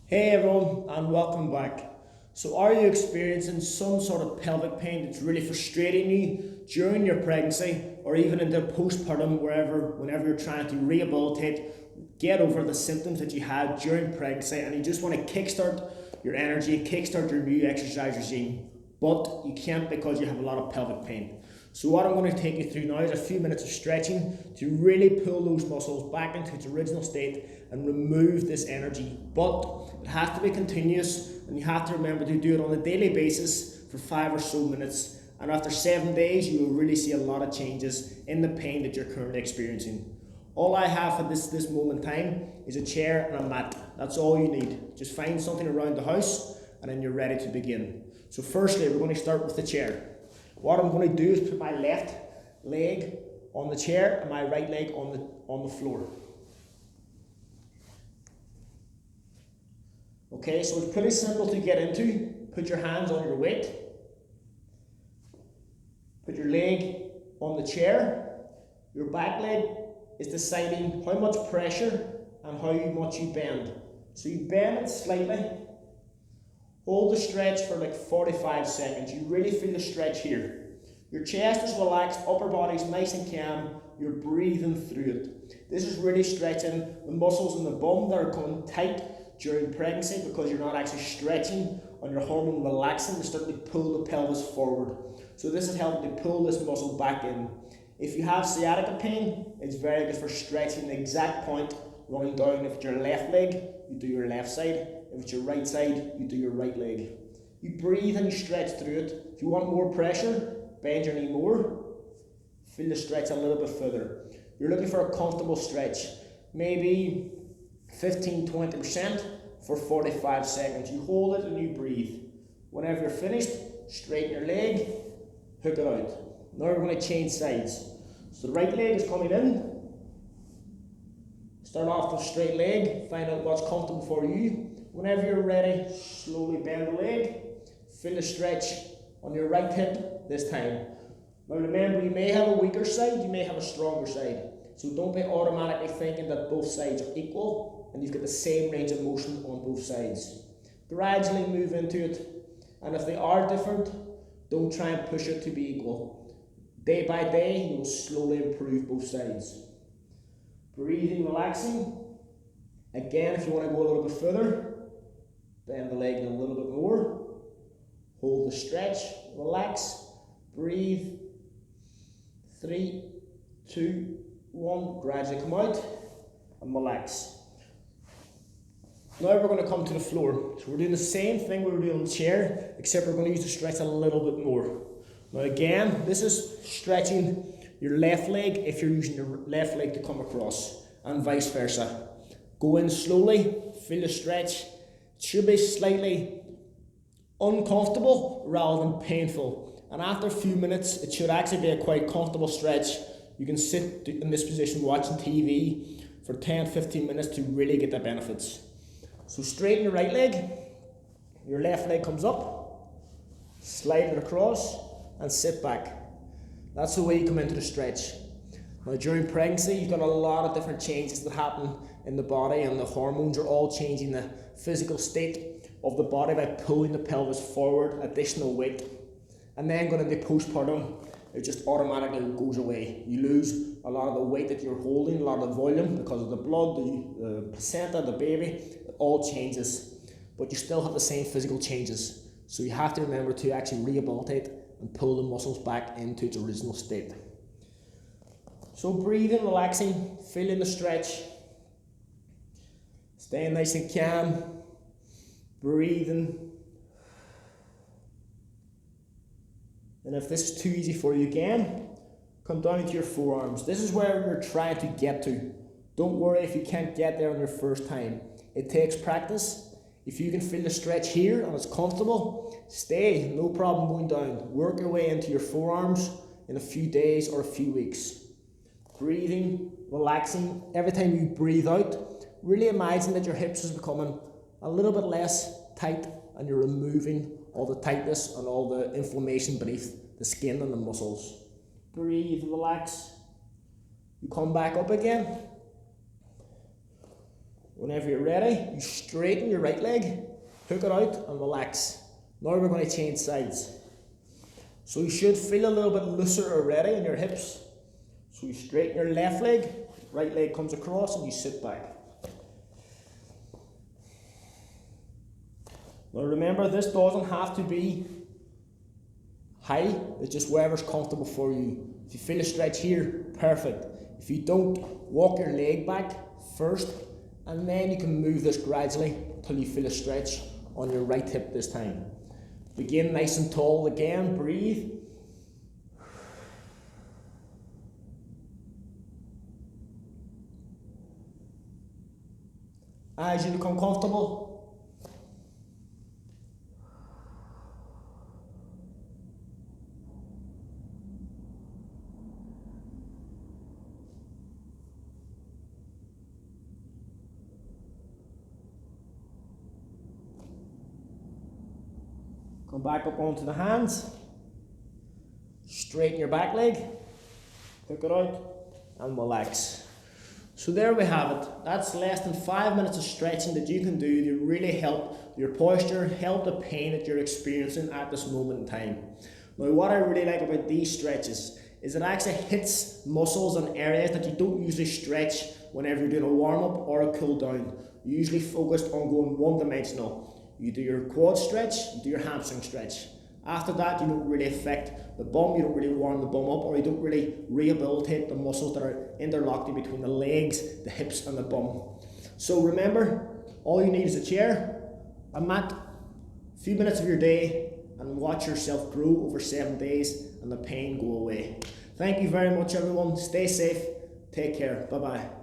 Hey everyone, and welcome back. So, are you experiencing some sort of pelvic pain that's really frustrating you during your pregnancy or even into postpartum, whenever you're trying to rehabilitate, get over the symptoms that you had during pregnancy, and you just want to kickstart your energy, kickstart your new exercise regime, but you can't because you have a lot of pelvic pain? So what I'm going to take you through now is a few minutes of stretching to really pull those muscles back into its original state and remove this energy. But it has to be continuous, and you have to remember to do it on a daily basis for 5 or so minutes. And after 7 days, you will really see a lot of changes in the pain that you're currently experiencing. All I have at this moment in time is a chair and a mat. That's all you need. Just find something around the house and then you're ready to begin. So firstly, we're going to start with the chair. What I'm going to do is put my left leg on the chair and my right leg on the floor. Okay, so it's pretty simple to get into. Put your hands on your weight. Put your leg on the chair. Your back leg is deciding how much pressure and how much you bend. So you bend it slightly. Hold the stretch for like 45 seconds. You really feel the stretch here. Your chest is relaxed, upper body's nice and calm. You're breathing through it. This is really stretching the muscles in the bum that are coming tight during pregnancy because you're not actually stretching on your hormone relaxing. You're starting to pull the pelvis forward. So this is helping to pull this muscle back in. If you have sciatic pain, it's very good for stretching the exact point running down. If it's your left leg, you do your left side. If it's your right side, you do your right leg. You breathe and you stretch through it. If you want more pressure, bend your knee more. Feel the stretch a little bit further. You're looking for a comfortable stretch. Maybe 15-20% for 45 seconds. You hold it and you breathe. Whenever you're finished, straighten your leg, hook it out. Now we're going to change sides. So the right leg is coming in. Start off with a straight leg, find out what's comfortable for you. Whenever you're ready, slowly bend the leg. Feel the stretch on your right hip this time. Now remember, you may have a weaker side, you may have a stronger side. So don't be automatically thinking that both sides are equal and you've got the same range of motion on both sides. Gradually move into it, and if they are different, don't try and push it to be equal. Day by day, you'll slowly improve both sides. Breathing, relaxing. Again, if you want to go a little bit further, bend the leg a little bit more. Hold the stretch, relax, breathe. 3, 2, 1. Gradually come out and relax. Now we're going to come to the floor. So we're doing the same thing we were doing on the chair, except we're going to use the stretch a little bit more. Now again, this is stretching your left leg if you're using your left leg to come across, and vice versa. Go in slowly, feel the stretch. It should be slightly uncomfortable rather than painful. And after a few minutes, it should actually be a quite comfortable stretch. You can sit in this position watching TV for 10-15 minutes to really get the benefits. So straighten your right leg, your left leg comes up, slide it across and sit back. That's the way you come into the stretch. Now during pregnancy, you've got a lot of different changes that happen in the body, and the hormones are all changing the physical state of the body by pulling the pelvis forward, additional weight. And then going into postpartum, it just automatically goes away. You lose a lot of the weight that you're holding, a lot of the volume because of the blood, the placenta, the baby, it all changes. But you still have the same physical changes. So you have to remember to actually rehabilitate and pull the muscles back into its original state. So breathing, relaxing, feeling the stretch. Staying nice and calm. Breathing. And if this is too easy for you again, come down to your forearms. This is where you're trying to get to. Don't worry if you can't get there on your first time. It takes practice. If you can feel the stretch here and it's comfortable, stay, no problem going down. Work your way into your forearms in a few days or a few weeks. Breathing, relaxing. Every time you breathe out, really imagine that your hips is becoming a little bit less tight and you're removing all the tightness and all the inflammation beneath the skin and the muscles. Breathe, relax. You come back up again. Whenever you're ready, you straighten your right leg, hook it out and relax. Now we're going to change sides. So you should feel a little bit looser already in your hips. So you straighten your left leg, right leg comes across and you sit back. Now remember, this doesn't have to be high, it's just wherever's comfortable for you. If you feel a stretch here, perfect. If you don't, walk your leg back first and then you can move this gradually till you feel a stretch on your right hip this time. Begin nice and tall again, breathe. As you become comfortable, come back up onto the hands, straighten your back leg, hook it out and relax. So there we have it. That's less than 5 minutes of stretching that you can do to really help your posture, help the pain that you're experiencing at this moment in time. Now what I really like about these stretches is it actually hits muscles and areas that you don't usually stretch whenever you're doing a warm-up or a cool down. You're usually focused on going one-dimensional. You do your quad stretch, you do your hamstring stretch. After that, you don't really affect the bum, you don't really warm the bum up, or you don't really rehabilitate the muscles that are interlocked in between the legs, the hips and the bum. So remember, all you need is a chair, a mat, a few minutes of your day, and watch yourself grow over 7 days and the pain go away. Thank you very much everyone, stay safe, take care, bye bye.